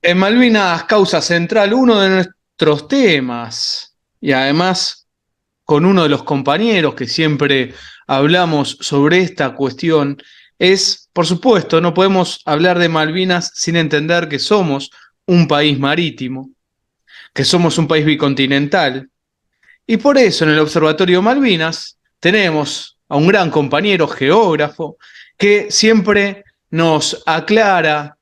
En Malvinas, causa central, uno de nuestros temas, y además con uno de los compañeros que siempre hablamos sobre esta cuestión, es, por supuesto, no podemos hablar de Malvinas sin entender que somos un país marítimo, que somos un país bicontinental, y por eso en el Observatorio Malvinas tenemos a un gran compañero geógrafo que siempre nos aclara,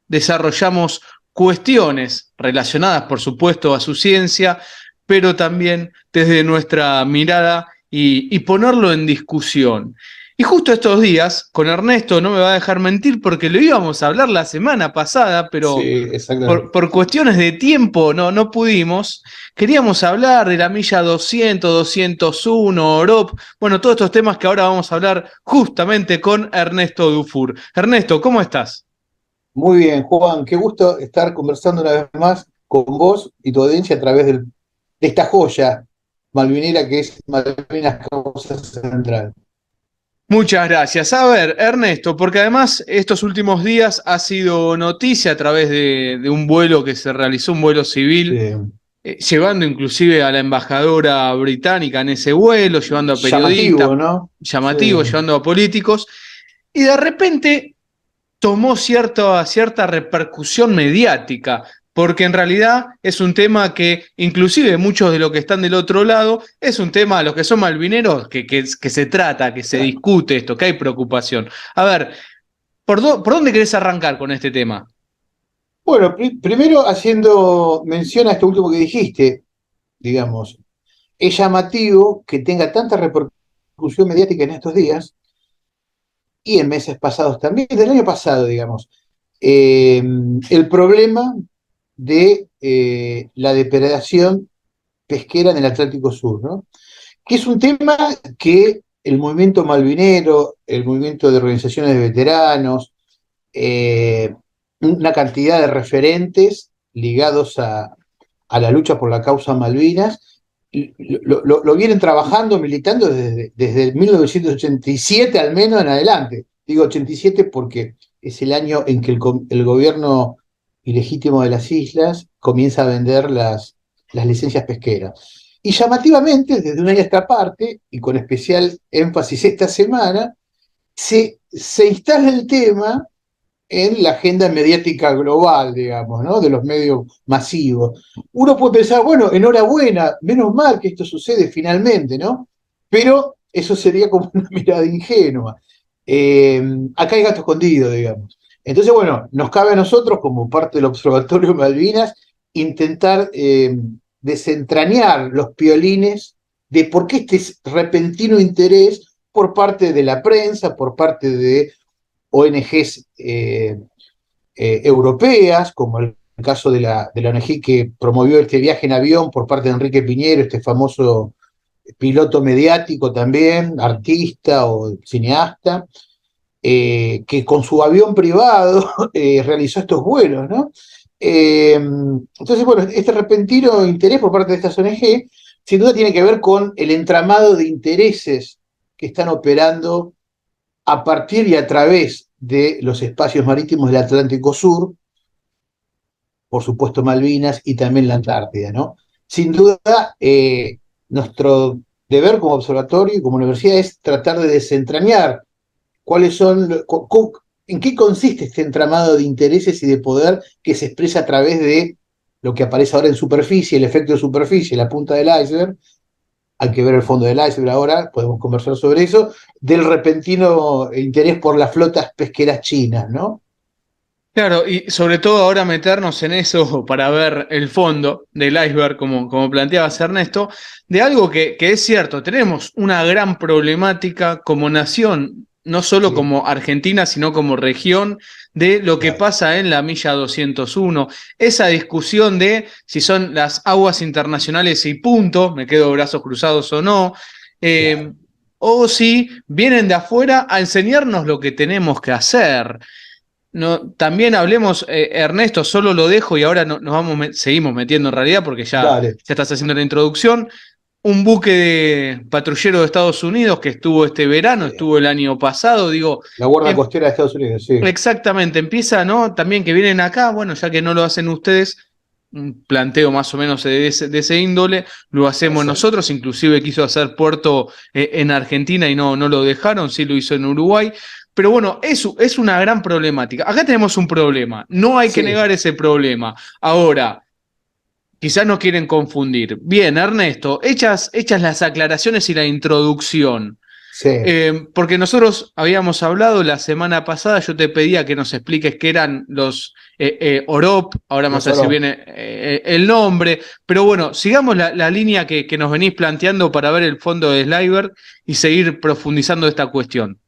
desarrollamos cuestiones relacionadas, por supuesto, a su ciencia, pero también desde nuestra mirada y ponerlo en discusión. Y justo estos días, con Ernesto no me va a dejar mentir porque lo íbamos a hablar la semana pasada, Sí, pero exactamente. por cuestiones de tiempo no pudimos. Queríamos hablar de la milla 200, 201, OROP, bueno, todos estos temas que ahora vamos a hablar justamente con Ernesto Dufour. Ernesto, ¿cómo estás? Muy bien, Juan, qué gusto estar conversando una vez más con vos y tu audiencia a través de esta joya malvinera que es Malvinas Causa Central. Muchas gracias. A ver, Ernesto, porque además estos últimos días ha sido noticia a través de un vuelo que se realizó, un vuelo civil, llevando inclusive a la embajadora británica en ese vuelo, llevando a periodistas Llamativo, ¿no? Sí. llamativos, llevando a políticos, y de repente tomó cierta repercusión mediática, porque en realidad es un tema que, inclusive muchos de los que están del otro lado, es un tema, los que son malvineros, que se trata, que se discute esto, que hay preocupación. A ver, ¿por dónde querés arrancar con este tema? Bueno, primero haciendo mención a esto último que dijiste, digamos, es llamativo que tenga tanta repercusión mediática en estos días y en meses pasados también, del año pasado, digamos, el problema de la depredación pesquera en el Atlántico Sur, ¿no? Que es un tema que el movimiento malvinero, el movimiento de organizaciones de veteranos, una cantidad de referentes ligados a la lucha por la causa Malvinas, lo vienen trabajando, militando desde 1987 al menos en adelante. Digo 87 porque es el año en que el gobierno ilegítimo de las islas comienza a vender las licencias pesqueras. Y llamativamente, desde un año a esta parte, y con especial énfasis esta semana, se instala el tema en la agenda mediática global, digamos, ¿no? De los medios masivos. Uno puede pensar, bueno, enhorabuena, menos mal que esto sucede finalmente, ¿no? Pero eso sería como una mirada ingenua. Acá hay gato escondido, digamos. Entonces, bueno, nos cabe a nosotros, como parte del Observatorio Malvinas, intentar desentrañar los piolines de por qué este repentino interés por parte de la prensa, por parte de ONGs europeas, como el caso de la ONG que promovió este viaje en avión por parte de Enrique Piñero, este famoso piloto mediático también, artista o cineasta, que con su avión privado realizó estos vuelos, ¿no? Entonces, bueno, este repentino interés por parte de estas ONG sin duda tiene que ver con el entramado de intereses que están operando a partir y a través de los espacios marítimos del Atlántico Sur, por supuesto Malvinas y también la Antártida, ¿no? Sin duda, nuestro deber como observatorio y como universidad es tratar de desentrañar cuáles son, en qué consiste este entramado de intereses y de poder que se expresa a través de lo que aparece ahora en superficie, el efecto de superficie, la punta del iceberg. Hay que ver el fondo del iceberg ahora, podemos conversar sobre eso, del repentino interés por las flotas pesqueras chinas, ¿no? Claro, y sobre todo ahora meternos en eso para ver el fondo del iceberg, como planteabas Ernesto, de algo que es cierto, tenemos una gran problemática como nación, no solo Sí, como Argentina, sino como región, de lo que claro, pasa en la milla 201. Esa discusión de si son las aguas internacionales y punto, me quedo de brazos cruzados o no, eh, claro. o si vienen de afuera a enseñarnos lo que tenemos que hacer. No, también hablemos, Ernesto, solo lo dejo y ahora nos seguimos metiendo en realidad porque ya Dale. estás haciendo la introducción. un buque de patrullero de Estados Unidos que estuvo este verano, Sí. estuvo el año pasado, digo, La Guardia em, Costera de Estados Unidos, sí. exactamente, empieza, ¿no? También que vienen acá, bueno, ya que no lo hacen ustedes, un planteo más o menos de ese índole, lo hacemos Exacto. nosotros, inclusive quiso hacer puerto en Argentina y no lo dejaron, sí lo hizo en Uruguay, pero bueno, es una gran problemática. Acá tenemos un problema, no hay que Sí, negar ese problema. Ahora, quizás no quieren confundir. Bien, Ernesto, hechas las aclaraciones y la introducción. sí. Porque nosotros habíamos hablado la semana pasada, yo te pedía que nos expliques qué eran los OROP, ahora vamos Los a decir oros. bien el nombre, pero bueno, sigamos la línea que nos venís planteando para ver el fondo de Sliver y seguir profundizando esta cuestión.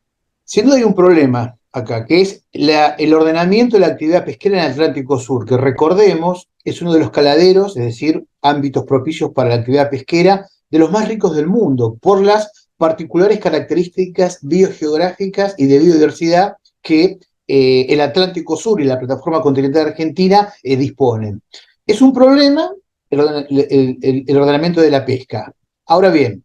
Sin duda hay un problema acá, que es el ordenamiento de la actividad pesquera en el Atlántico Sur, que recordemos es uno de los caladeros, es decir, ámbitos propicios para la actividad pesquera de los más ricos del mundo, por las particulares características biogeográficas y de biodiversidad que el Atlántico Sur y la plataforma continental argentina disponen. Es un problema el ordenamiento de la pesca. Ahora bien,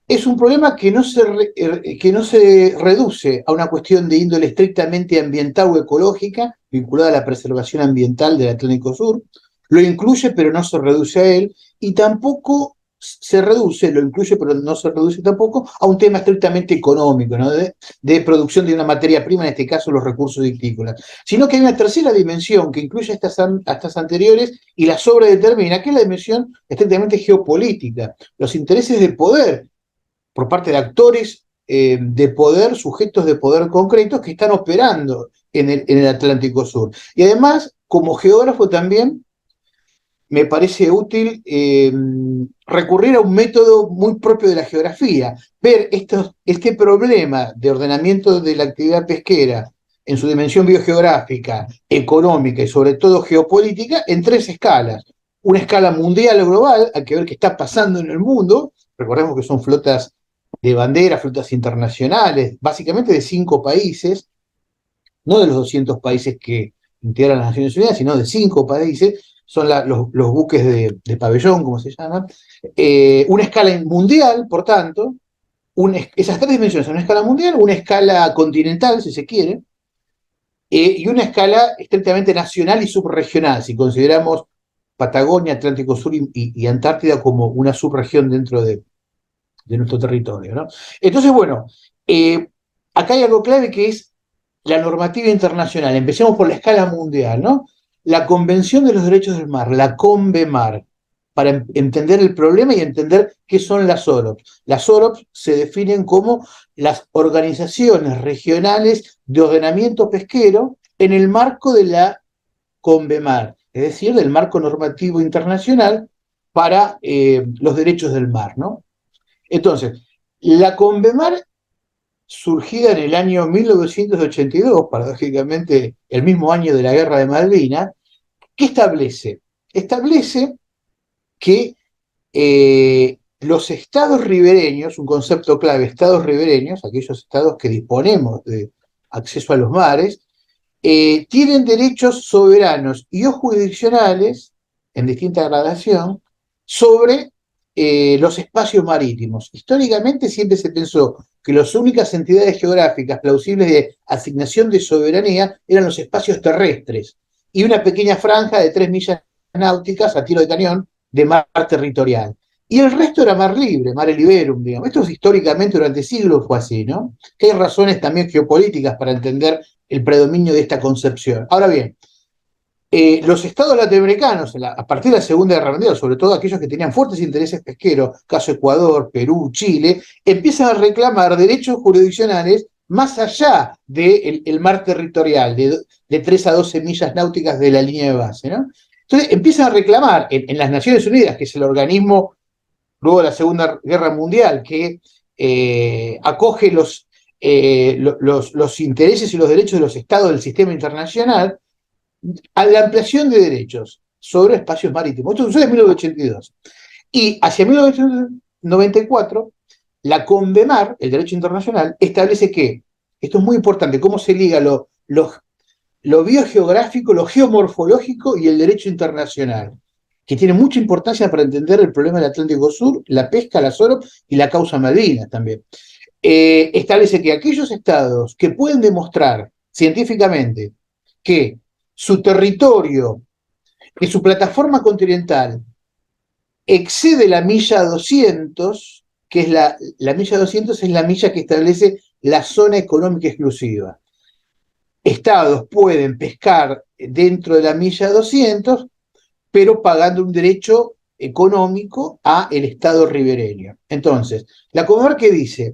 es un problema que no se reduce a una cuestión de índole estrictamente ambiental o ecológica, vinculada a la preservación ambiental del Atlántico Sur, lo incluye pero no se reduce a él, y tampoco se reduce, lo incluye pero no se reduce tampoco, a un tema estrictamente económico, ¿no? De producción de una materia prima, en este caso los recursos vitícolas, sino que hay una tercera dimensión que incluye a estas anteriores y la sobredetermina, que es la dimensión estrictamente geopolítica, los intereses de poder por parte de actores de poder, sujetos de poder concretos que están operando en el Atlántico Sur. Y además, como geógrafo también, me parece útil recurrir a un método muy propio de la geografía, ver este problema de ordenamiento de la actividad pesquera en su dimensión biogeográfica, económica y sobre todo geopolítica en tres escalas. Una escala mundial o global, hay que ver qué está pasando en el mundo, recordemos que son flotas de bandera, flotas internacionales, básicamente de 5 países, no de los 200 países que integran las Naciones Unidas, sino de 5 países, son los buques de pabellón, como se llaman, una escala mundial, por tanto, esas tres dimensiones, una escala mundial, una escala continental, si se quiere, y una escala estrictamente nacional y subregional, si consideramos Patagonia, Atlántico Sur y Antártida como una subregión dentro de nuestro territorio, ¿no? Entonces, bueno, acá hay algo clave que es la normativa internacional. Empecemos por la escala mundial, ¿no? La Convención de los Derechos del Mar, la CONVEMAR, para entender el problema y entender qué son las OROPS. Las OROPS se definen como las organizaciones regionales de ordenamiento pesquero en el marco de la CONVEMAR, es decir, del marco normativo internacional para los derechos del mar, ¿no? Entonces, la CONVEMAR, surgida en el año 1982, paradójicamente el mismo año de la Guerra de Malvinas, ¿qué establece? Establece que los estados ribereños, un concepto clave, estados ribereños, aquellos estados que disponemos de acceso a los mares, tienen derechos soberanos y o jurisdiccionales, en distinta gradación, sobre los espacios marítimos. Históricamente siempre se pensó que las únicas entidades geográficas plausibles de asignación de soberanía eran los espacios terrestres y una pequeña franja de 3 millas náuticas a tiro de cañón de mar territorial. Y el resto era mar libre, mare liberum, digamos. Esto es históricamente durante siglos fue así, ¿no? Que hay razones también geopolíticas para entender el predominio de esta concepción. Ahora bien, los estados latinoamericanos, a partir de la Segunda Guerra Mundial, sobre todo aquellos que tenían fuertes intereses pesqueros, caso Ecuador, Perú, Chile, empiezan a reclamar derechos jurisdiccionales más allá del mar territorial, de 3 a 12 millas náuticas de la línea de base, ¿no? Entonces empiezan a reclamar en las Naciones Unidas, que es el organismo luego de la Segunda Guerra Mundial, que acoge los intereses y los derechos de los estados del sistema internacional, a la ampliación de derechos sobre espacios marítimos. Esto sucede en 1982. Y hacia 1994, la CONVEMAR, el derecho internacional, establece que, esto es muy importante, cómo se liga lo biogeográfico, lo geomorfológico y el derecho internacional, que tiene mucha importancia para entender el problema del Atlántico Sur, la pesca, la SOROP y la causa Malvinas también. Establece que aquellos estados que pueden demostrar científicamente que su territorio, que su plataforma continental excede la milla 200, que es la milla 200 es la milla que establece la zona económica exclusiva. Estados pueden pescar dentro de la milla 200, pero pagando un derecho económico a el estado ribereño. Entonces, la Conmebol, ¿qué dice?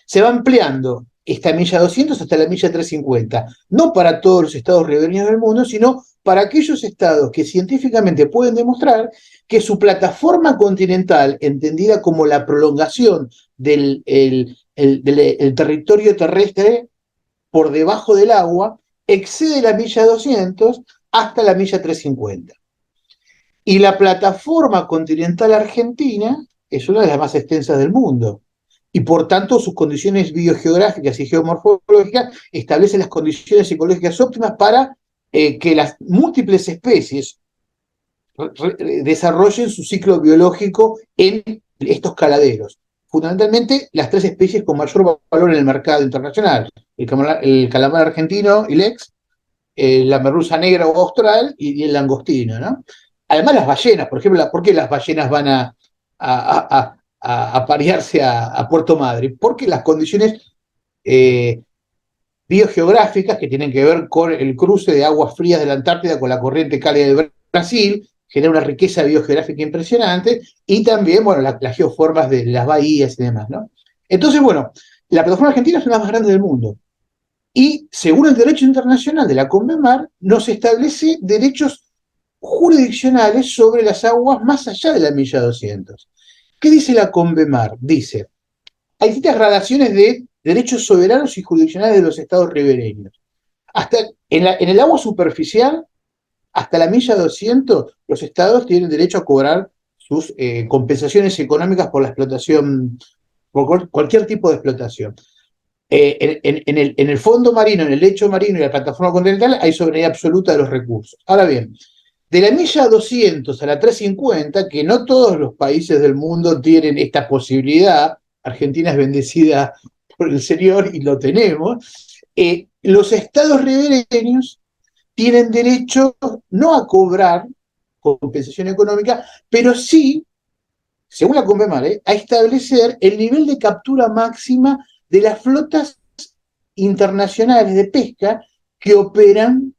Se va ampliando esta milla 200 hasta la milla 350, no para todos los estados ribereños del mundo, sino para aquellos estados que científicamente pueden demostrar que su plataforma continental, entendida como la prolongación del el territorio terrestre por debajo del agua, excede la milla 200 hasta la milla 350. Y la plataforma continental argentina es una de las más extensas del mundo. Y por tanto sus condiciones biogeográficas y geomorfológicas establecen las condiciones ecológicas óptimas para que las múltiples especies desarrollen su ciclo biológico en estos caladeros. Fundamentalmente las tres especies con mayor valor en el mercado internacional: el calamar argentino, Ilex, la merluza negra o austral y el langostino, ¿no? Además las ballenas, por ejemplo, ¿por qué las ballenas van a parearse a Puerto Madre? Porque las condiciones biogeográficas que tienen que ver con el cruce de aguas frías de la Antártida con la corriente cálida del Brasil genera una riqueza biogeográfica impresionante, y también, bueno, las geoformas de las bahías y demás, ¿no? Entonces, bueno, la plataforma argentina es una de las más grandes del mundo. Y según el derecho internacional de la CONMEMAR, nos establece derechos jurisdiccionales sobre las aguas más allá de la milla 200. ¿Qué dice la CONMEMAR? Dice, hay distintas gradaciones de derechos soberanos y jurisdiccionales de los estados ribereños. Hasta en el agua superficial, hasta la milla 200, los estados tienen derecho a cobrar sus compensaciones económicas por la explotación, por cualquier tipo de explotación. En el fondo marino, en el lecho marino y la plataforma continental hay soberanía absoluta de los recursos. Ahora bien, de la milla 200 a la 350, que no todos los países del mundo tienen esta posibilidad, Argentina es bendecida por el Señor y lo tenemos, los estados ribereños tienen derecho no a cobrar compensación económica, pero sí, según la CONMEMAR, a establecer el nivel de captura máxima de las flotas internacionales de pesca que operan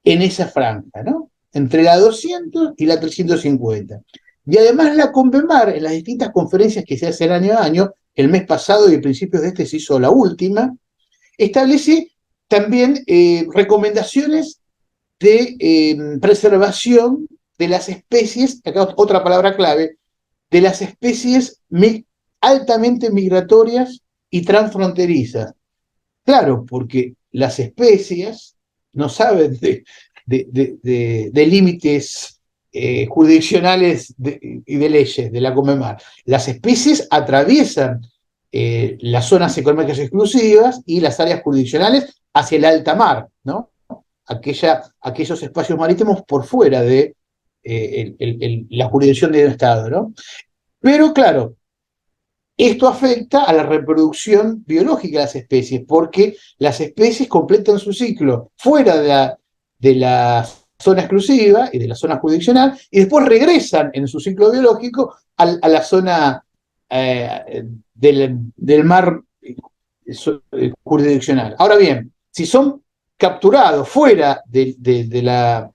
en esa franja, ¿no? Entre la 200 y la 350. Y además la CONMEMAR, en las distintas conferencias que se hacen año a año, el mes pasado y a principios de este se hizo la última, establece también recomendaciones de preservación de las especies, acá otra palabra clave, de las especies altamente migratorias y transfronterizas. Claro, porque las especies no saben de límites jurisdiccionales y de leyes de la CONMEMAR. Las especies atraviesan las zonas económicas exclusivas y las áreas jurisdiccionales hacia el alta mar, ¿no? Aquellos espacios marítimos por fuera de la jurisdicción de un Estado, ¿no? Pero claro, esto afecta a la reproducción biológica de las especies, porque las especies completan su ciclo fuera de la zona exclusiva y de la zona jurisdiccional, y después regresan en su ciclo biológico a la zona del mar jurisdiccional. Ahora bien, si son capturados fuera de la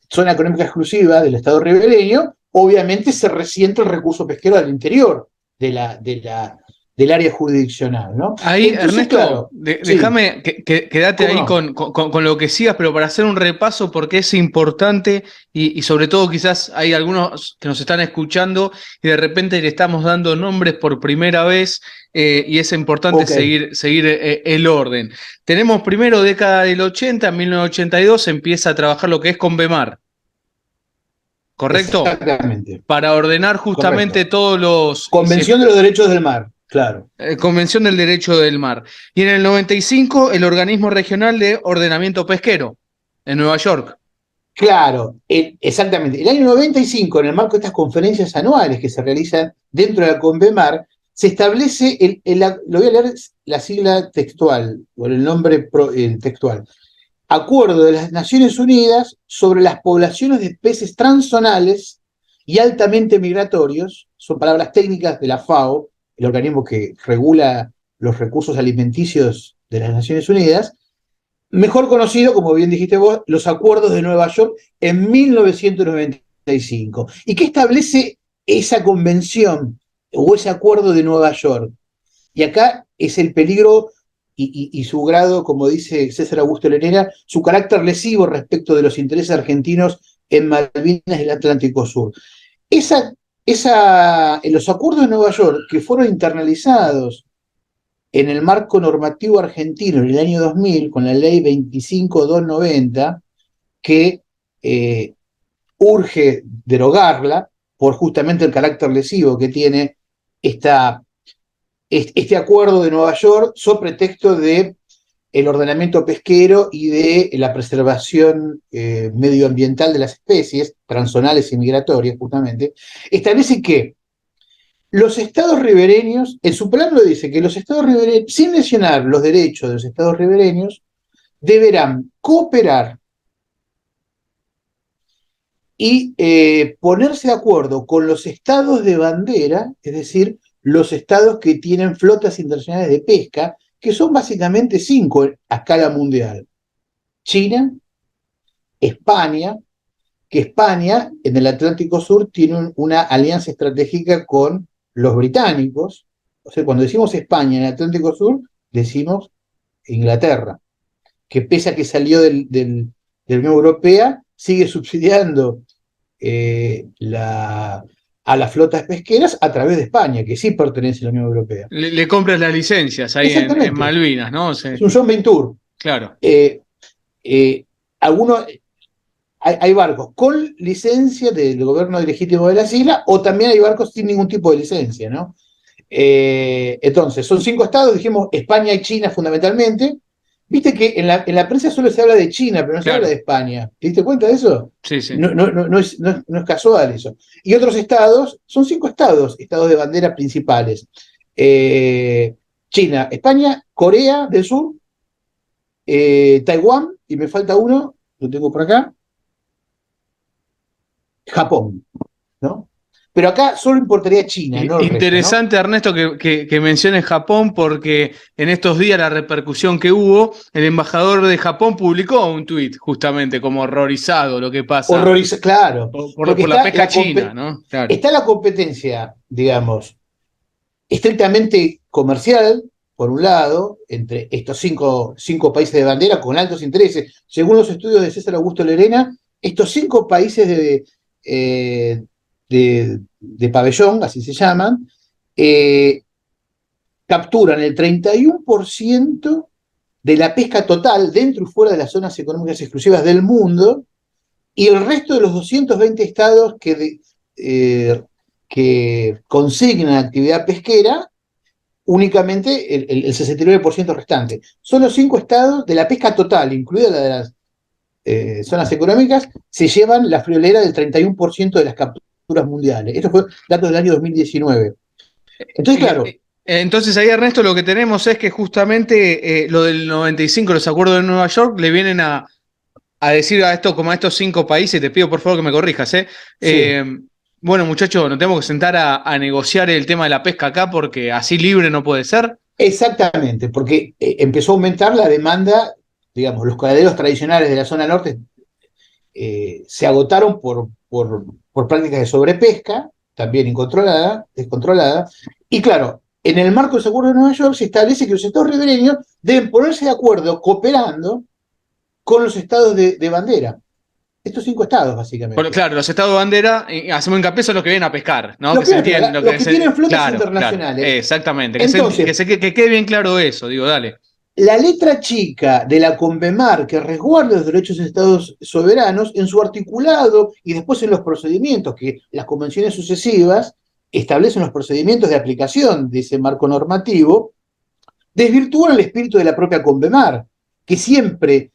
zona económica exclusiva del Estado ribereño, obviamente se resiente el recurso pesquero al interior del área jurisdiccional, ¿no? Ahí, Entonces, Ernesto, claro, déjame, quédate ahí no? con lo que sigas, pero para hacer un repaso, porque es importante y sobre todo quizás hay algunos que nos están escuchando y de repente le estamos dando nombres por primera vez y es importante Ok, seguir el orden. Tenemos primero década del 80, en 1982 se empieza a trabajar lo que es CONVEMAR, ¿correcto? exactamente, Para ordenar justamente correcto. todos los... Convención de los Derechos del Mar, claro. Convención del Derecho del Mar. Y en el 95, el Organismo Regional de Ordenamiento Pesquero, en Nueva York. Claro, exactamente. El año 95, en el marco de estas conferencias anuales que se realizan dentro de la CONVEMAR, se establece, lo voy a leer la sigla textual, o el nombre textual, Acuerdo de las Naciones Unidas sobre las poblaciones de peces transzonales y altamente migratorios, son palabras técnicas de la FAO, el organismo que regula los recursos alimenticios de las Naciones Unidas, mejor conocido, como bien dijiste vos, los Acuerdos de Nueva York en 1995. ¿Y qué establece esa convención o ese Acuerdo de Nueva York? Y acá es el peligro y su grado, como dice César Augusto Lenera, su carácter lesivo respecto de los intereses argentinos en Malvinas y el Atlántico Sur. En los acuerdos de Nueva York, que fueron internalizados en el marco normativo argentino en el año 2000, con la ley 25290, que urge derogarla por justamente el carácter lesivo que tiene este acuerdo de Nueva York, sobre pretexto de el ordenamiento pesquero y de la preservación medioambiental de las especies transzonales y migratorias, justamente, establece que los estados ribereños, en su plan lo dice, que los estados ribereños, sin lesionar los derechos de los estados ribereños, deberán cooperar y ponerse de acuerdo con los estados de bandera, es decir, los estados que tienen flotas internacionales de pesca, que son básicamente 5 a escala mundial. China, España, que España en el Atlántico Sur tiene una alianza estratégica con los británicos. O sea, cuando decimos España en el Atlántico Sur, decimos Inglaterra, que pese a que salió de la Unión Europea, sigue subsidiando a las flotas pesqueras a través de España, que sí pertenece a la Unión Europea. Le compras las licencias ahí en Exactamente. Malvinas, ¿no? Es un joint venture. Claro. Algunos, hay barcos con licencia del gobierno legítimo de las islas, o también hay barcos sin ningún tipo de licencia, ¿no? Entonces, son 5 estados, dijimos España y China fundamentalmente. Viste que en la prensa solo se habla de China, pero no se habla de España. ¿Te diste cuenta de eso? Sí, sí. No es casual eso. Y otros estados, son 5 estados de bandera principales. China, España, Corea del Sur, Taiwán, y me falta uno, lo tengo por acá, Japón, ¿no? Pero acá solo importaría China, no el Interesante, resto, ¿no? Ernesto, que menciones Japón, porque en estos días la repercusión que hubo, el embajador de Japón publicó un tuit justamente como horrorizado lo que pasa Claro, porque por la pesca china, ¿no? Claro. está la competencia, digamos, estrictamente comercial, por un lado, entre estos cinco países de bandera con altos intereses. Según los estudios de César Augusto Lerena, estos 5 países de pabellón, así se llaman, capturan el 31% de la pesca total dentro y fuera de las zonas económicas exclusivas del mundo, y el resto de los 220 estados que consignan actividad pesquera, únicamente el 69% restante. Son los 5 estados de la pesca total, incluida la de las zonas económicas, se llevan la friolera del 31% de las capturas mundiales. Esto fue datos del año 2019. Entonces, claro. Entonces ahí, Ernesto, lo que tenemos es que justamente lo del 95, los acuerdos de Nueva York, le vienen a decir a esto, como a estos 5 países, te pido por favor que me corrijas, ¿eh? Sí. Bueno, muchachos, nos tenemos que sentar a negociar el tema de la pesca acá porque así libre no puede ser. Exactamente, porque empezó a aumentar la demanda, digamos, los caladeros tradicionales de la zona norte se agotaron por prácticas de sobrepesca, también descontrolada, y claro, en el marco del Acuerdo de Nueva York se establece que los estados ribereños deben ponerse de acuerdo cooperando con los estados de bandera. Estos 5 estados, básicamente. Claro, los estados de bandera, hacemos hincapié, son los que vienen a pescar, ¿no? Los que tienen flotas claro, internacionales. Claro, exactamente. Entonces, Que quede bien claro eso, digo, dale. La letra chica de la CONVEMAR, que resguarda los derechos de estados soberanos, en su articulado y después en los procedimientos, que las convenciones sucesivas establecen los procedimientos de aplicación de ese marco normativo, desvirtúan el espíritu de la propia CONVEMAR, que siempre,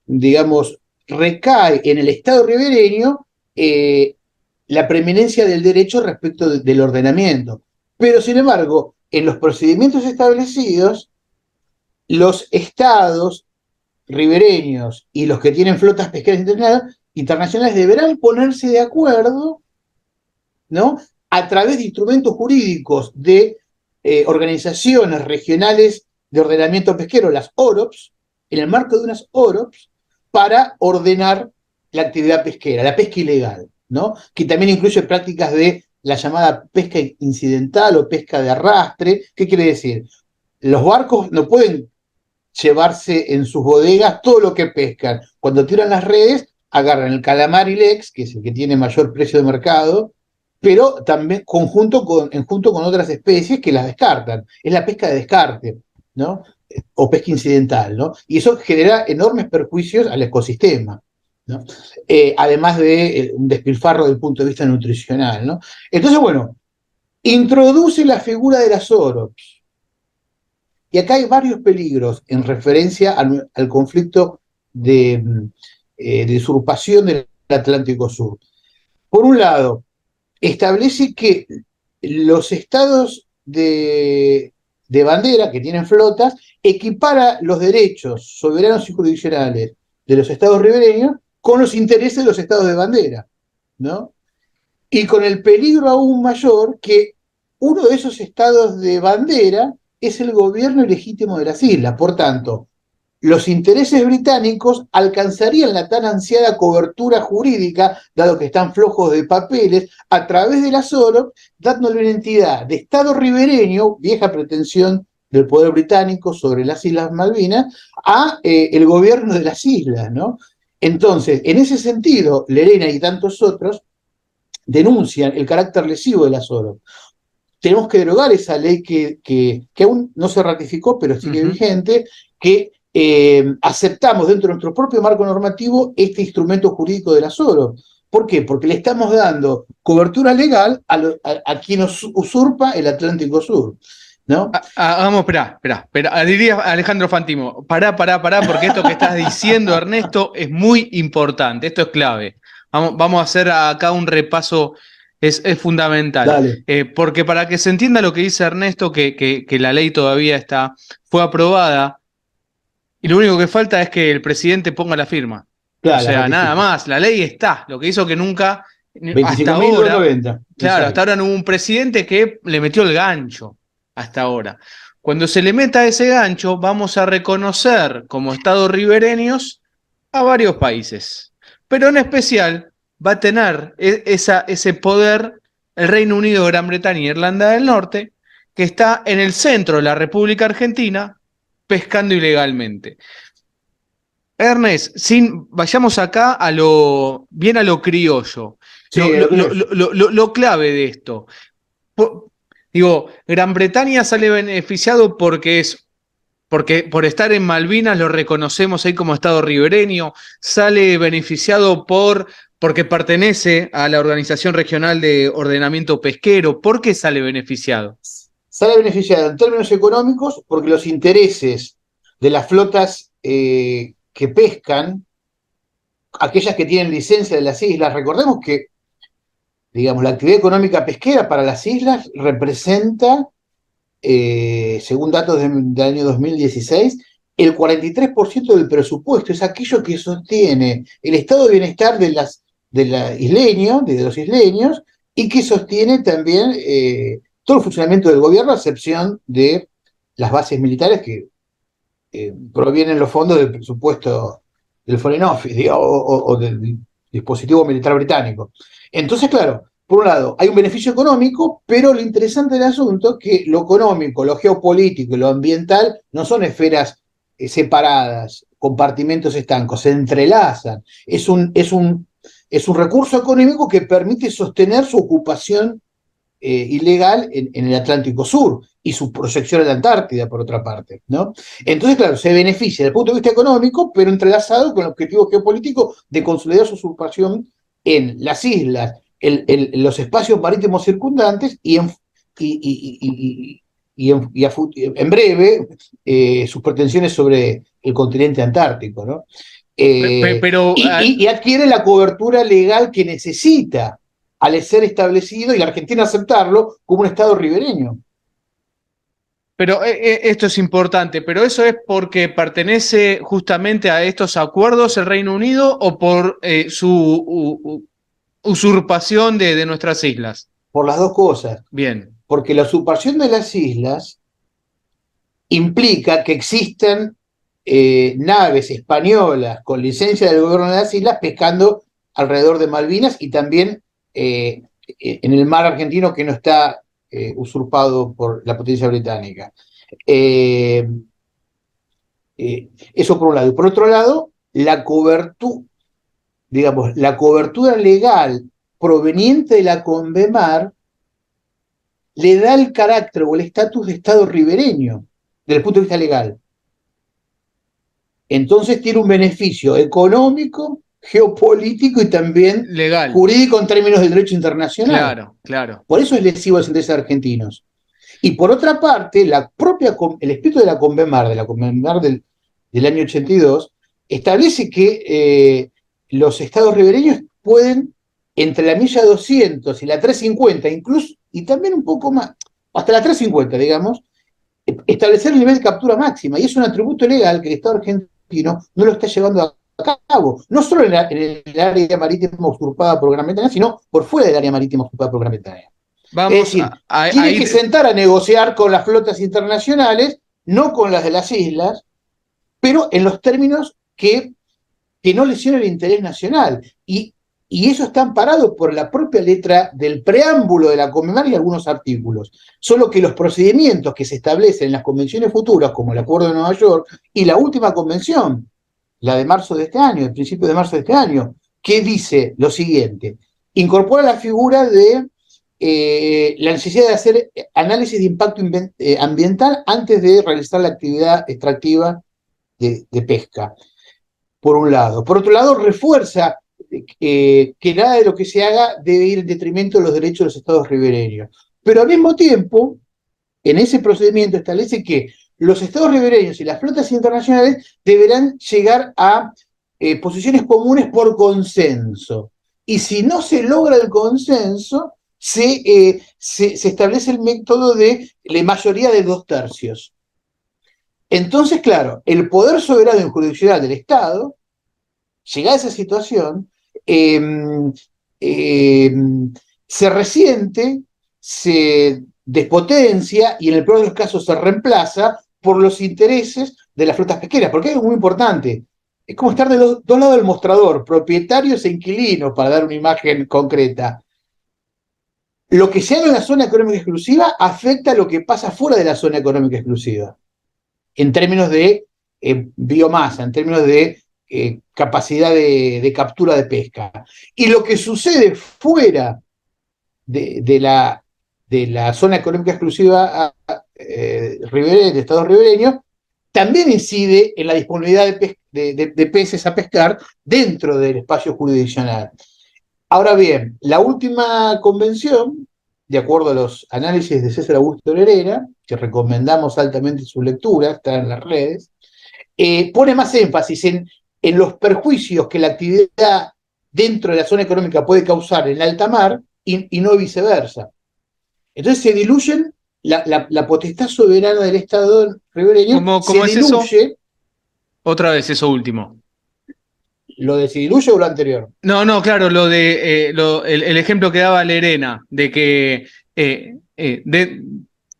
digamos, recae en el Estado ribereño la preeminencia del derecho respecto del ordenamiento. Pero, sin embargo, en los procedimientos establecidos, los estados ribereños y los que tienen flotas pesqueras internacionales deberán ponerse de acuerdo, ¿no?, a través de instrumentos jurídicos de organizaciones regionales de ordenamiento pesquero, las OROPS, en el marco de unas OROPS, para ordenar la actividad pesquera, la pesca ilegal, ¿no?, que también incluye prácticas de la llamada pesca incidental o pesca de arrastre. ¿Qué quiere decir? Los barcos no pueden llevarse en sus bodegas todo lo que pescan. Cuando tiran las redes, agarran el calamar ilex, que es el que tiene mayor precio de mercado, pero también conjunto con otras especies que las descartan. Es la pesca de descarte, ¿no?, o pesca incidental, ¿no? Y eso genera enormes perjuicios al ecosistema, ¿no? Además de un despilfarro desde el punto de vista nutricional, ¿no? Entonces, bueno, introduce la figura de las OROPS. Y acá hay varios peligros en referencia al conflicto de usurpación del Atlántico Sur. Por un lado, establece que los estados de bandera que tienen flotas equipara los derechos soberanos y jurisdiccionales de los estados ribereños con los intereses de los estados de bandera, ¿no? Y con el peligro aún mayor que uno de esos estados de bandera es el gobierno ilegítimo de las islas. Por tanto, los intereses británicos alcanzarían la tan ansiada cobertura jurídica, dado que están flojos de papeles, a través de las OROP, dándole una entidad de Estado ribereño, vieja pretensión del poder británico sobre las Islas Malvinas, a el gobierno de las islas, ¿no? Entonces, en ese sentido, Lerena y tantos otros denuncian el carácter lesivo de las OROP. Tenemos que derogar esa ley que aún no se ratificó, pero sigue vigente, que aceptamos dentro de nuestro propio marco normativo este instrumento jurídico de las OROP. ¿Por qué? Porque le estamos dando cobertura legal a quien usurpa el Atlántico Sur, ¿no? Vamos, espera, diría Alejandro Fantimo, pará, porque esto que estás diciendo, Ernesto, es muy importante, esto es clave. Vamos a hacer acá un repaso, es fundamental. Porque para que se entienda lo que dice Ernesto, que la ley todavía fue aprobada, y lo único que falta es que el presidente ponga la firma. Claro, o sea, nada más, la ley está, lo que hizo que nunca, hasta ahora, claro, hasta ahora no hubo un presidente que le metió el gancho. Hasta ahora. Cuando se le meta ese gancho, vamos a reconocer como estados ribereños a varios países. Pero en especial va a tener ese poder el Reino Unido, Gran Bretaña y Irlanda del Norte, que está en el centro de la República Argentina pescando ilegalmente. Ernest, vayamos acá bien a lo criollo. Sí, lo clave de esto. Digo, Gran Bretaña sale beneficiado porque por estar en Malvinas lo reconocemos ahí como estado ribereño, sale beneficiado porque pertenece a la Organización Regional de Ordenamiento Pesquero. ¿Por qué sale beneficiado? Sale beneficiado en términos económicos porque los intereses de las flotas que pescan, aquellas que tienen licencia de las islas, recordemos que, digamos, la actividad económica pesquera para las islas representa, según datos del año 2016, el 43% del presupuesto. Es aquello que sostiene el estado de bienestar de los isleños, y que sostiene también todo el funcionamiento del gobierno, a excepción de las bases militares que provienen los fondos del presupuesto del Foreign Office, digamos, o del dispositivo militar británico. Entonces, claro, por un lado, hay un beneficio económico, pero lo interesante del asunto es que lo económico, lo geopolítico y lo ambiental no son esferas separadas, compartimentos estancos, se entrelazan. Es un recurso económico que permite sostener su ocupación ilegal en el Atlántico Sur y su proyección a la Antártida, por otra parte, ¿no? Entonces, claro, se beneficia desde el punto de vista económico, pero entrelazado con el objetivo geopolítico de consolidar su usurpación en las islas, los espacios marítimos circundantes y en breve sus pretensiones sobre el continente antártico, ¿no? Pero, Y adquiere la cobertura legal que necesita al ser establecido y la Argentina aceptarlo como un Estado ribereño. pero esto es importante, pero eso es porque pertenece justamente a estos acuerdos el Reino Unido o por su usurpación de nuestras islas. Por las dos cosas. Bien. Porque la usurpación de las islas implica que existan naves españolas con licencia del gobierno de las islas pescando alrededor de Malvinas y también en el mar argentino que no está usurpado por la potencia británica. Eso por un lado. Y por otro lado, la cobertura legal proveniente de la Convemar le da el carácter o el estatus de Estado ribereño desde el punto de vista legal. Entonces tiene un beneficio económico, geopolítico y también legal. Jurídico en términos del derecho internacional. Claro, claro. Por eso es lesivo a los intereses argentinos. Y por otra parte, el espíritu de la Convemar del año 82, establece que los estados ribereños pueden, entre la milla 200 y la 350, incluso, y también un poco más, hasta la 350, digamos, establecer el nivel de captura máxima. Y es un atributo legal que el Estado argentino no lo está llevando a cabo, no solo en el área marítima usurpada por Gran Bretaña, sino por fuera del área marítima usurpada por Gran Bretaña. Vamos es decir, tiene que sentar a negociar con las flotas internacionales, no con las de las islas, pero en los términos que no lesionen el interés nacional. Y eso está amparado por la propia letra del preámbulo de la Convención y algunos artículos. Solo que los procedimientos que se establecen en las convenciones futuras, como el Acuerdo de Nueva York y la última convención, la de marzo de este año, el principio de marzo de este año, que dice lo siguiente: incorpora la figura de la necesidad de hacer análisis de impacto ambiental antes de realizar la actividad extractiva de pesca, por un lado. Por otro lado, refuerza que nada de lo que se haga debe ir en detrimento de los derechos de los estados ribereños. Pero al mismo tiempo, en ese procedimiento establece que los estados ribereños y las flotas internacionales deberán llegar a posiciones comunes por consenso. Y si no se logra el consenso, se establece el método de la mayoría de 2/3. Entonces, claro, el poder soberano y jurisdiccional del Estado, llegada a esa situación, se resiente, se despotencia y en el peor de los casos se reemplaza por los intereses de las flotas pesqueras, porque es muy importante. Es como estar de dos lados del mostrador, propietarios e inquilinos, para dar una imagen concreta. Lo que se haga en la zona económica exclusiva afecta a lo que pasa fuera de la zona económica exclusiva, en términos de biomasa, en términos de capacidad de captura de pesca. Y lo que sucede fuera de la zona económica exclusiva de Estados ribereños también incide en la disponibilidad de peces a pescar dentro del espacio jurisdiccional. Ahora bien, la última convención, de acuerdo a los análisis de César Augusto Herrera, que recomendamos altamente su lectura, está en las redes, pone más énfasis en los perjuicios que la actividad dentro de la zona económica puede causar en la alta mar y no viceversa. Entonces se diluyen la potestad soberana del Estado ribereño, ¿Cómo se es diluye. eso? Otra vez eso último. ¿Lo de se diluye o lo anterior? No, claro, el ejemplo que daba Lerena, de que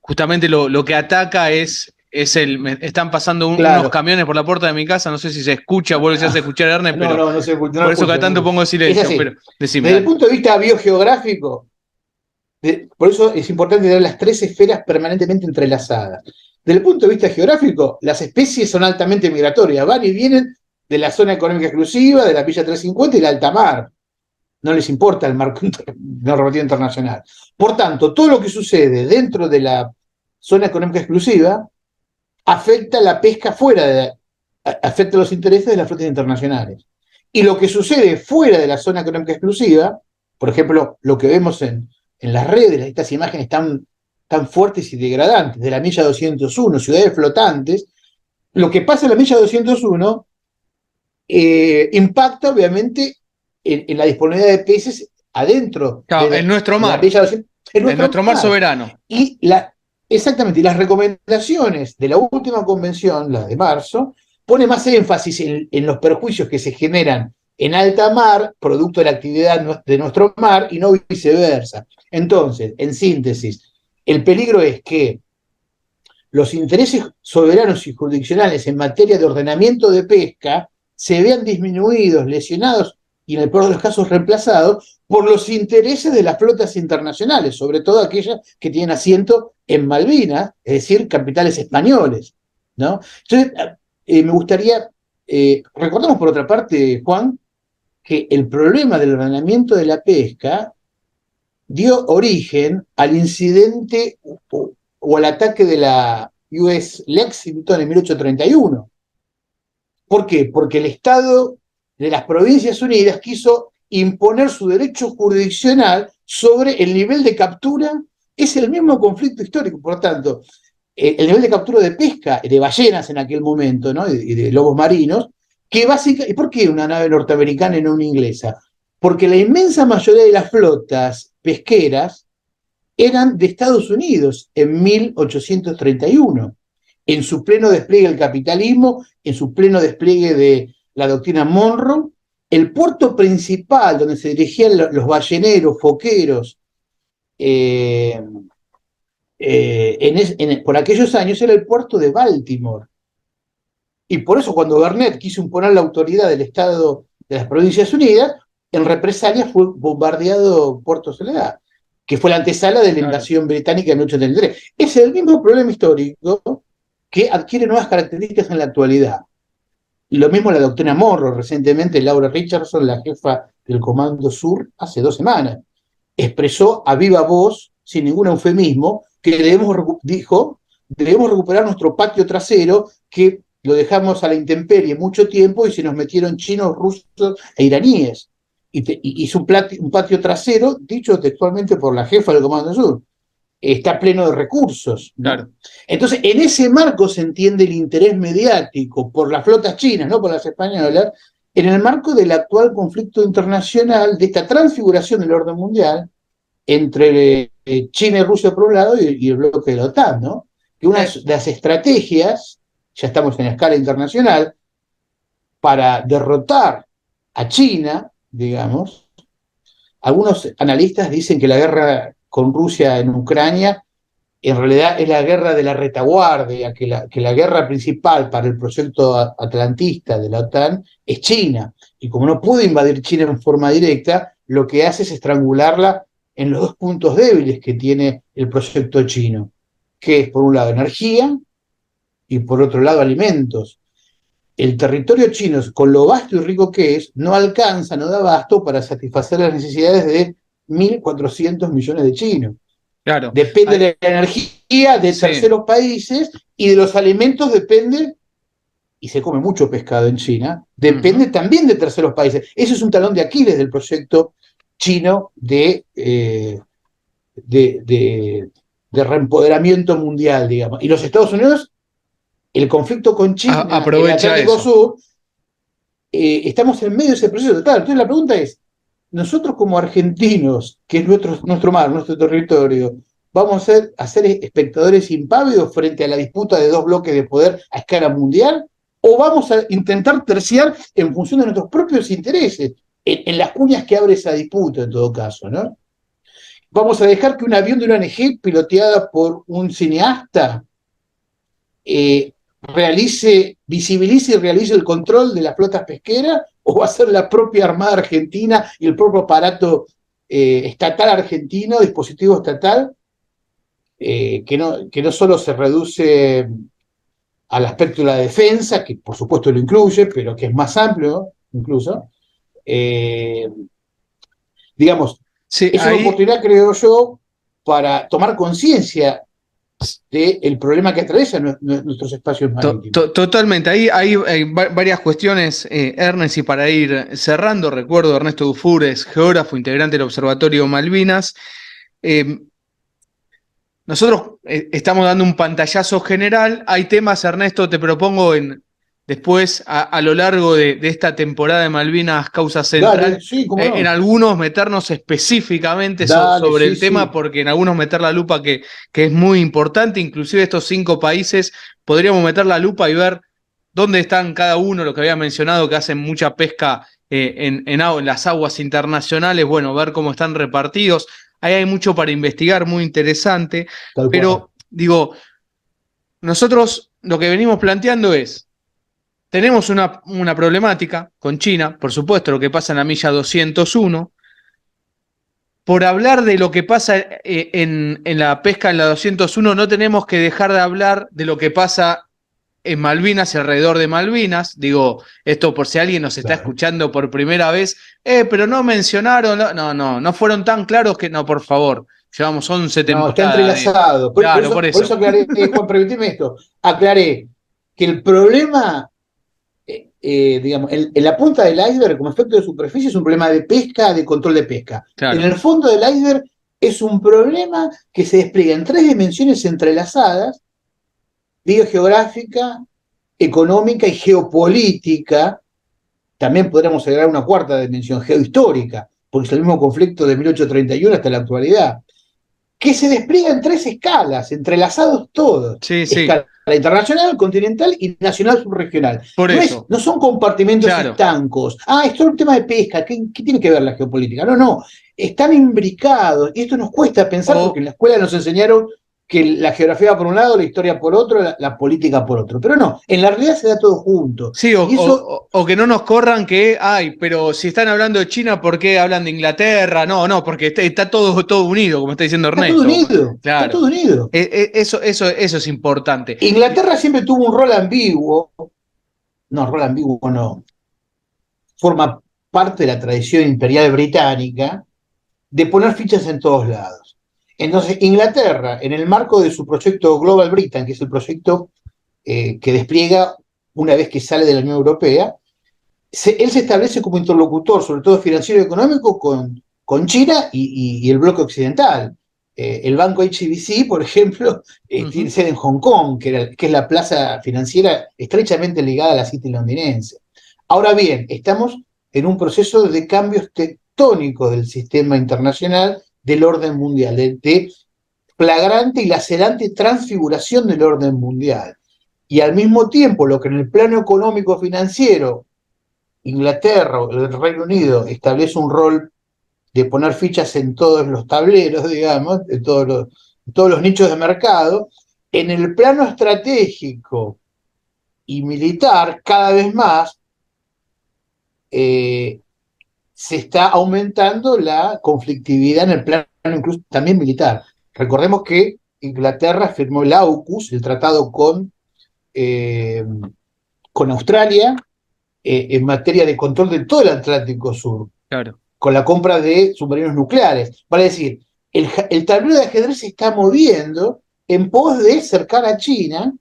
justamente lo que ataca están pasando unos camiones por la puerta de mi casa, no sé si se escucha, vos lo que hace escuchar, Ernest, pero no se escucha, por eso cada tanto pongo silencio, pero decime. Desde el punto de vista biogeográfico, por eso es importante tener las tres esferas permanentemente entrelazadas. Desde el punto de vista geográfico, las especies son altamente migratorias, van y vienen de la zona económica exclusiva, de la Villa 350 y la alta mar. No les importa el marco normativo internacional. Por tanto, todo lo que sucede dentro de la zona económica exclusiva afecta la pesca afecta los intereses de las flotas internacionales. Y lo que sucede fuera de la zona económica exclusiva, por ejemplo, lo que vemos en las redes, estas imágenes tan fuertes y degradantes de la milla 201, ciudades flotantes, lo que pasa en la milla 201 impacta obviamente en la disponibilidad de peces adentro Claro, en nuestro de la mar, bella en en nuestro nuestro mar mar. soberano. Y exactamente, y las recomendaciones de la última convención, la de marzo, pone más énfasis en los perjuicios que se generan en alta mar, producto de la actividad de nuestro mar, y no viceversa. Entonces, en síntesis, el peligro es que los intereses soberanos y jurisdiccionales en materia de ordenamiento de pesca se vean disminuidos, lesionados y en el peor de los casos reemplazados por los intereses de las flotas internacionales, sobre todo aquellas que tienen asiento en Malvinas, es decir, capitales españoles, ¿no? Entonces, me gustaría, recordemos por otra parte, Juan, que el problema del ordenamiento de la pesca dio origen al incidente o al ataque de la US Lexington en 1831. ¿Por qué? Porque el Estado de las Provincias Unidas quiso imponer su derecho jurisdiccional sobre el nivel de captura. Es el mismo conflicto histórico, por lo tanto, el nivel de captura de pesca de ballenas en aquel momento, ¿no? Y de lobos marinos, que básicamente, ¿y por qué una nave norteamericana y no una inglesa? Porque la inmensa mayoría de las flotas pesqueras eran de Estados Unidos en 1831, en su pleno despliegue del capitalismo, en su pleno despliegue de la doctrina Monroe. El puerto principal donde se dirigían los balleneros, foqueros, por aquellos años era el puerto de Baltimore. Y por eso cuando Bernet quiso imponer la autoridad del Estado de las Provincias Unidas, en represalia fue bombardeado Puerto Soledad, que fue la antesala de la Claro. invasión británica en 1833. Es el mismo problema histórico que adquiere nuevas características en la actualidad. Y lo mismo la doctrina Monroe. Recientemente Laura Richardson, la jefa del Comando Sur, hace 2 semanas, expresó a viva voz, sin ningún eufemismo, que debemos recuperar nuestro patio trasero, que lo dejamos a la intemperie mucho tiempo y se nos metieron chinos, rusos e iraníes. Y hizo un patio trasero, dicho textualmente por la jefa del Comando Sur, está pleno de recursos, ¿no? Claro. Entonces, en ese marco se entiende el interés mediático por las flotas chinas, no por las españolas, en el marco del actual conflicto internacional, de esta transfiguración del orden mundial entre China y Rusia por un lado y el bloque de la OTAN, ¿no? Que una de las estrategias, ya estamos en la escala internacional, para derrotar a China, digamos, algunos analistas dicen que la guerra con Rusia en Ucrania en realidad es la guerra de la retaguardia, que la guerra principal para el proyecto atlantista de la OTAN es China. Y como no puede invadir China en forma directa, lo que hace es estrangularla en los dos puntos débiles que tiene el proyecto chino, que es por un lado energía y por otro lado alimentos. El territorio chino, con lo vasto y rico que es, no alcanza, no da abasto para satisfacer las necesidades de 1.400 millones de chinos. Claro. Depende de la energía de Sí. terceros países y de los alimentos depende, y se come mucho pescado en China, depende Ujú. también de terceros países. Eso es un talón de Aquiles del proyecto chino de reempoderamiento mundial, digamos. Y los Estados Unidos, el conflicto con China en el Aprovecha Atlántico eso. Sur, estamos en medio de ese proceso. Claro, entonces la pregunta es, nosotros como argentinos, que es nuestro mar, nuestro territorio, ¿vamos a ser espectadores impávidos frente a la disputa de dos bloques de poder a escala mundial? ¿O vamos a intentar terciar en función de nuestros propios intereses, en las cuñas que abre esa disputa en todo caso, ¿no? ¿Vamos a dejar que un avión de una ONG piloteada por un cineasta visibilice y realice el control de las flotas pesqueras, o va a ser la propia Armada Argentina y el propio aparato estatal argentino, dispositivo estatal, que no solo se reduce al aspecto de la defensa, que por supuesto lo incluye, pero que es más amplio incluso, eh, digamos, Sí, es una ahí oportunidad, creo yo, para tomar conciencia del problema que atraviesan nuestros espacios marítimos. totalmente. Ahí hay varias cuestiones, Ernest, y para ir cerrando, recuerdo a Ernesto Dufour, es geógrafo, integrante del Observatorio Malvinas. Eh, Nosotros estamos dando un pantallazo general. Hay temas, Ernesto, te propongo después a lo largo de esta temporada de Malvinas Causa Central, Dale, sí, cómo en no. algunos meternos específicamente Dale, sobre sí, el tema, sí, porque en algunos meter la lupa que es muy importante, inclusive estos 5 países podríamos meter la lupa y ver dónde están cada uno, lo que había mencionado, que hacen mucha pesca en las aguas internacionales, bueno, ver cómo están repartidos. Ahí hay mucho para investigar, muy interesante, tal cual. pero digo, nosotros lo que venimos planteando es, tenemos una problemática con China, por supuesto, lo que pasa en la milla 201. Por hablar de lo que pasa en la pesca en la 201, no tenemos que dejar de hablar de lo que pasa en Malvinas y alrededor de Malvinas. Digo, esto por si alguien nos está Claro. escuchando por primera vez, pero no mencionaron, no fueron tan claros que, no, por favor, llevamos 11 No, está temporadas de... entrelazado. Claro, por Por eso. eso aclaré, Juan, permitime esto. Aclaré que el problema, digamos, en la punta del iceberg, como efecto de superficie, es un problema de pesca, de control de pesca. En Claro, el fondo del iceberg es un problema que se despliega en 3 dimensiones entrelazadas: biogeográfica, económica y geopolítica. También podríamos agregar una cuarta dimensión, geohistórica, porque es el mismo conflicto de 1831 hasta la actualidad, que se despliega en 3 escalas, entrelazados todos: sí, sí, escala internacional, continental y nacional subregional. por eso, No son compartimentos claro. estancos. Esto es un tema de pesca. ¿Qué tiene que ver la geopolítica? No, no. Están imbricados. Y esto nos cuesta pensar porque O, en la escuela nos enseñaron que la geografía por un lado, la historia por otro, la política por otro. Pero no, en la realidad se da todo junto. sí, Y eso o que no nos corran que, ay, pero si están hablando de China, ¿por qué hablan de Inglaterra? No, porque está todo unido, como está diciendo está todo Ernesto. unido. Está Claro, todo unido. eso es importante. Inglaterra siempre tuvo un rol ambiguo. No, rol ambiguo no. Forma parte de la tradición imperial británica de poner fichas en todos lados. Entonces, Inglaterra, en el marco de su proyecto Global Britain, que es el proyecto que despliega una vez que sale de la Unión Europea, él se establece como interlocutor, sobre todo financiero y económico, con China y el bloque occidental. El banco HSBC, por ejemplo, tiene Ujú. sede en Hong Kong, que es la plaza financiera estrechamente ligada a la City londinense. Ahora bien, estamos en un proceso de cambios tectónicos del sistema internacional, del orden mundial, de flagrante y lacerante transfiguración del orden mundial. Y al mismo tiempo, lo que en el plano económico financiero Inglaterra o el Reino Unido establece un rol de poner fichas en todos los tableros, digamos, en todos los nichos de mercado, en el plano estratégico y militar, cada vez más se está aumentando la conflictividad en el plano incluso también militar. Recordemos que Inglaterra firmó el AUKUS, el tratado con Australia, en materia de control de todo el Atlántico Sur, Claro. con la compra de submarinos nucleares. Vale decir, el tablero de ajedrez se está moviendo en pos de cercar a China,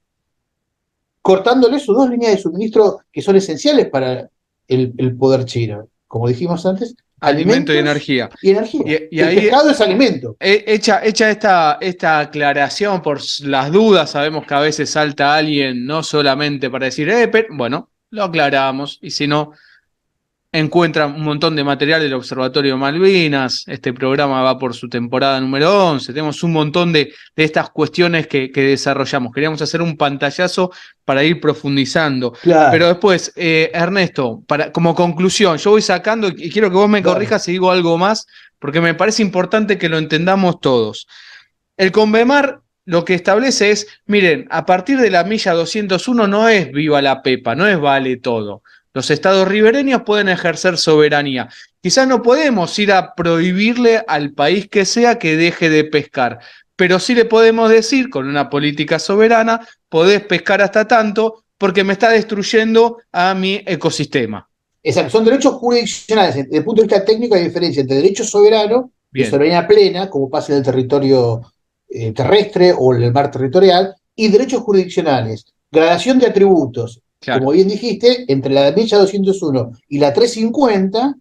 cortándole sus 2 líneas de suministro que son esenciales para el poder chino. Como dijimos antes, Alimento y alimentos energía. y energía. Y El ahí, pescado es alimento. hecha esta aclaración por las dudas, sabemos que a veces salta alguien no solamente para decir, bueno, lo aclaramos, y si no, encuentran un montón de material del Observatorio Malvinas. Este programa va por su temporada número 11. Tenemos un montón de estas cuestiones que desarrollamos. Queríamos hacer un pantallazo para ir profundizando. Pero Claro, después, Ernesto, como conclusión, yo voy sacando, y quiero que vos me dale. corrijas si digo algo más, porque me parece importante que lo entendamos todos. El Convemar lo que establece es, miren, a partir de la milla 201 no es viva la pepa, no es vale todo. Los estados ribereños pueden ejercer soberanía. Quizás no podemos ir a prohibirle al país que sea que deje de pescar, pero sí le podemos decir, con una política soberana, podés pescar hasta tanto porque me está destruyendo a mi ecosistema. Exacto, son derechos jurisdiccionales. Desde el punto de vista técnico hay diferencia entre derecho soberano, de Bien, soberanía plena, como pasa en el territorio terrestre o en el mar territorial, y derechos jurisdiccionales. Gradación de atributos. claro. Como bien dijiste, entre la milla 201 y la 350,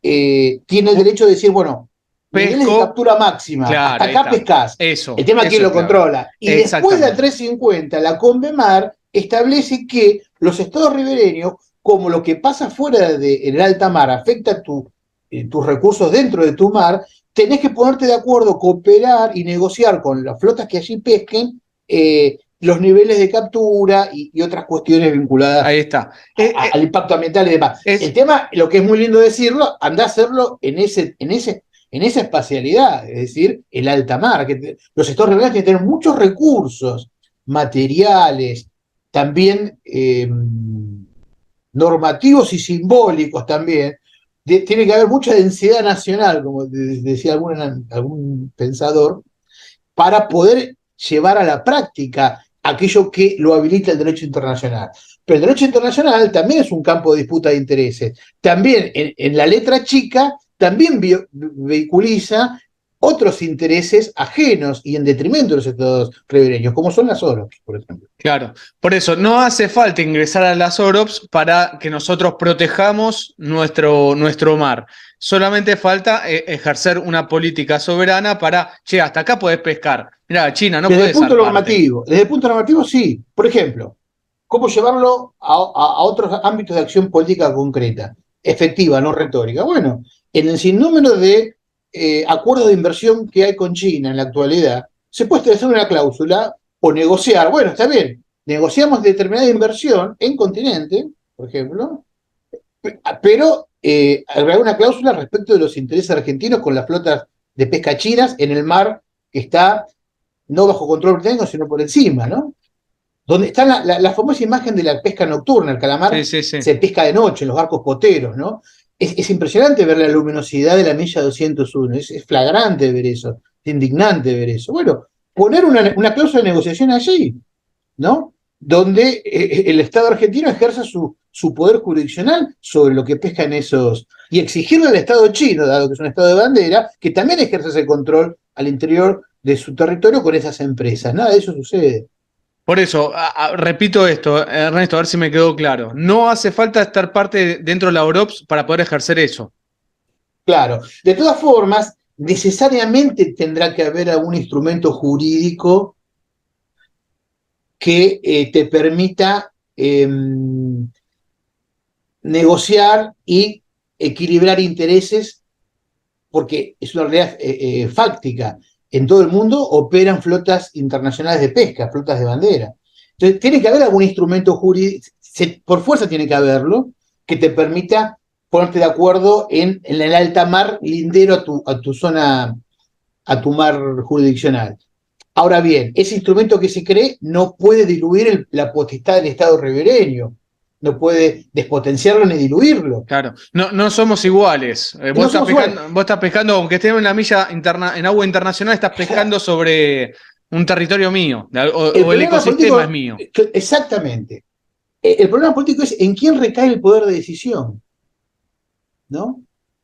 tiene el derecho de decir, bueno, niveles de Pesco, captura máxima, claro, hasta ahí acá está. pescás. El tema es Eso quién es lo clave. controla. Y después de la Exactamente. 350, la Convemar establece que los estados ribereños, como lo que pasa fuera en el alta mar afecta tus recursos dentro de tu mar, tenés que ponerte de acuerdo, cooperar y negociar con las flotas que allí pesquen los niveles de captura y otras cuestiones vinculadas Ahí está. al impacto ambiental y demás. El Es, tema, lo que es muy lindo decirlo, anda a hacerlo en esa espacialidad, es decir, el alta mar. Los estados ribereños tienen que tener muchos recursos materiales, también normativos y simbólicos también. Tiene que haber mucha densidad nacional, como decía algún pensador, para poder llevar a la práctica aquello que lo habilita el derecho internacional. Pero el derecho internacional también es un campo de disputa de intereses. También en la letra chica, también vehiculiza otros intereses ajenos y en detrimento de los estados ribereños, como son las OROPs, por ejemplo. claro, por eso no hace falta ingresar a las OROPs para que nosotros protejamos nuestro mar. Solamente falta ejercer una política soberana para, che, hasta acá podés pescar. Mirá, China, no podés zarparte. Desde el punto normativo, sí. Por ejemplo, ¿cómo llevarlo a otros ámbitos de acción política concreta? Efectiva, no retórica. Bueno, en el sinnúmero de acuerdos de inversión que hay con China en la actualidad, se puede establecer una cláusula o negociar. Bueno, está bien, negociamos determinada inversión en continente, por ejemplo, pero agregar una cláusula respecto de los intereses argentinos con las flotas de pesca chinas en el mar que está no bajo control británico, sino por encima, ¿no? Donde está la famosa imagen de la pesca nocturna, el calamar Sí, sí, sí. se pesca de noche en los barcos poteros, ¿no? Es impresionante ver la luminosidad de la milla 201, es flagrante ver eso, es indignante ver eso. Bueno, poner una cláusula de negociación allí, ¿no? Donde el Estado argentino ejerza su poder jurisdiccional sobre lo que pescan esos, y exigirle al Estado chino, dado que es un Estado de bandera, que también ejerza ese control al interior de su territorio con esas empresas. Nada de eso sucede. Por eso, repito esto, Ernesto, a ver si me quedó claro. No hace falta estar dentro de la OROPS para poder ejercer eso. Claro, de todas formas, necesariamente tendrá que haber algún instrumento jurídico que te permita negociar y equilibrar intereses, porque es una realidad fáctica. En todo el mundo operan flotas internacionales de pesca, flotas de bandera. Entonces, tiene que haber algún instrumento jurídico, por fuerza tiene que haberlo, que te permita ponerte de acuerdo en el alta mar lindero a tu zona, a tu mar jurisdiccional. Ahora bien, ese instrumento que se cree no puede diluir la potestad del Estado ribereño, no puede despotenciarlo ni diluirlo. Claro, no, no somos iguales. No somos iguales. Vos estás pescando, aunque estemos en la milla interna, en agua internacional, estás pescando sobre un territorio mío, o el ecosistema es mío. Exactamente. El problema político es en quién recae el poder de decisión, ¿no?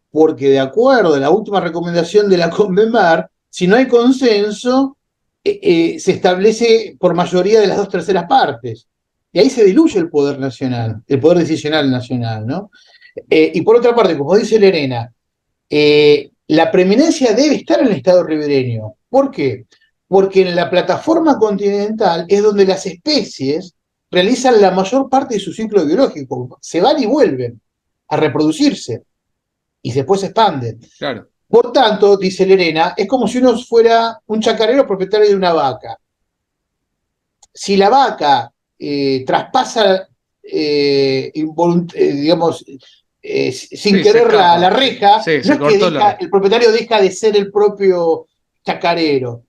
Porque de acuerdo a la última recomendación de la Conmemar, si no hay consenso, se establece por mayoría de las 2/3 partes. Y ahí se diluye el poder nacional, el poder decisional nacional, ¿no? Y por otra parte, como dice Lerena, la preeminencia debe estar en el Estado ribereño. ¿Por qué? Porque en la plataforma continental es donde las especies realizan la mayor parte de su ciclo biológico, se van y vuelven a reproducirse y después se expanden. Claro. Por tanto, dice Lerena, es como si uno fuera un chacarero propietario de una vaca. Si la vaca traspasa, digamos, sin Sí, se querer la escapa. reja, Sí, no se es que cortó la red. el propietario deja de ser el propio chacarero,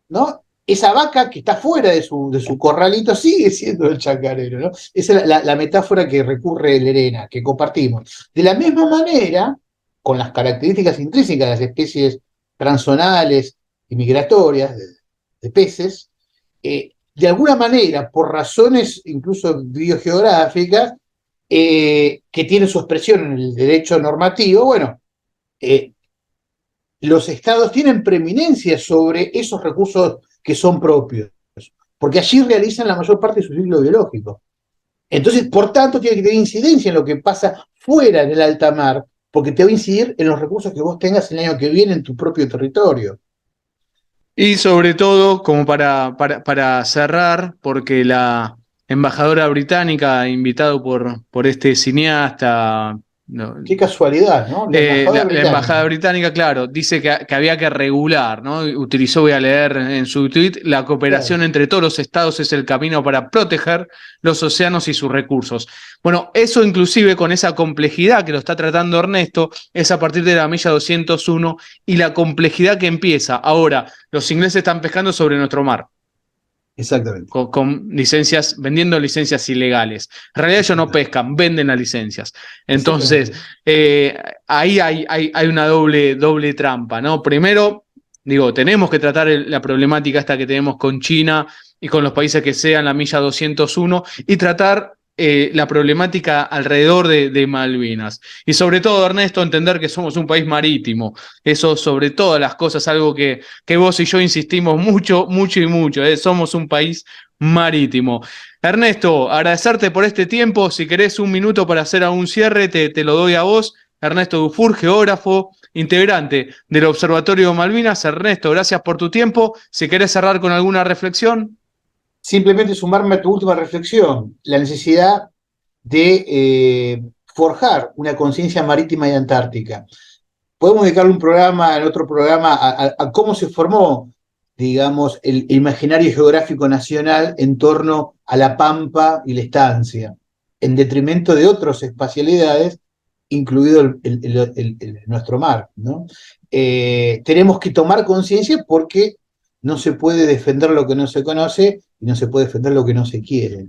¿no? Esa vaca que está fuera de su corralito sigue siendo el chacarero, ¿no? Esa es la metáfora que recurre Lerena, que compartimos. De la misma manera, con las características intrínsecas de las especies transzonales y migratorias de peces, de alguna manera, por razones incluso biogeográficas, que tienen su expresión en el derecho normativo, bueno, los estados tienen preeminencia sobre esos recursos que son propios, porque allí realizan la mayor parte de su ciclo biológico. Entonces, por tanto, tiene que tener incidencia en lo que pasa fuera del alta mar, porque te va a incidir en los recursos que vos tengas el año que viene en tu propio territorio. Y sobre todo, como para cerrar, porque embajadora británica, invitado por este cineasta. No, Qué casualidad, ¿no? La embajadora la embajada británica. británica, claro, dice que había que regular, ¿no? Utilizó, voy a leer en su tweet, la cooperación Claro, entre todos los estados es el camino para proteger los océanos y sus recursos. Bueno, eso inclusive con esa complejidad que lo está tratando Ernesto, es a partir de la milla 201 y la complejidad que empieza. Ahora, los ingleses están pescando sobre nuestro mar exactamente. con licencias, vendiendo licencias ilegales. En realidad ellos no Exactamente. pescan, venden las licencias. Entonces, Exactamente. ahí hay una doble trampa, ¿no? Primero, digo, tenemos que tratar la problemática esta que tenemos con China y con los países que sean la milla 201 y tratar la problemática alrededor de Malvinas. Y sobre todo, Ernesto, entender que somos un país marítimo. Eso sobre todas las cosas, algo que vos y yo insistimos mucho, mucho y mucho. Somos un país marítimo. Ernesto, agradecerte por este tiempo. Si querés un minuto para hacer algún cierre, te lo doy a vos. Ernesto Dufour, geógrafo, integrante del Observatorio Malvinas. Ernesto, gracias por tu tiempo. Si querés cerrar con alguna reflexión. Simplemente sumarme a tu última reflexión, la necesidad de forjar una conciencia marítima y antártica. Podemos dedicarle un programa, en otro programa, a cómo se formó, digamos, el imaginario geográfico nacional en torno a la pampa y la estancia, en detrimento de otras espacialidades, incluido nuestro mar, ¿no? Tenemos que tomar conciencia porque no se puede defender lo que no se conoce y no se puede defender lo que no se quiere.